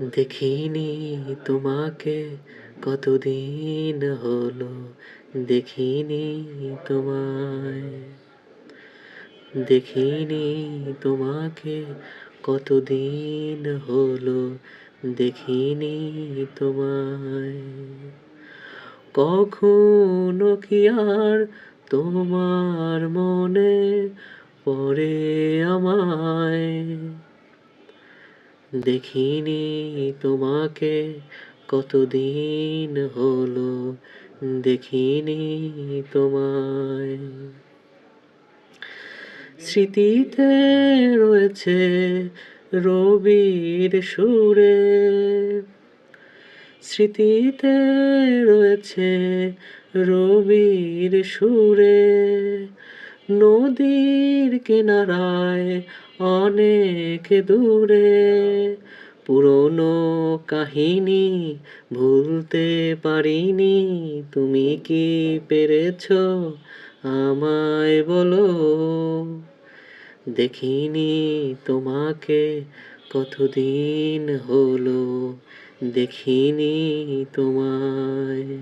দেখিনি তোমাকে কতদিন হলো, দেখিনি তোমায়, দেখিনি তোমাকে কতদিন হলো, দেখিনি তোমায়। কখনো কি আর তোমার মনে পড়ে আমায়? দেখিনি তোমাকে কতদিন হলো, দেখিনি তোমায়। স্মৃতিতে রয়েছে রবির সুরে, স্মৃতিতে রয়েছে রবির সুরে, নদীর কিনারায় অনেক দূরে। পুরনো কাহিনী ভুলতে পারিনি, তুমি কি পেরেছো আমায় বলো? দেখিনি তোমাকে কতদিন হলো, দেখিনি তোমায়।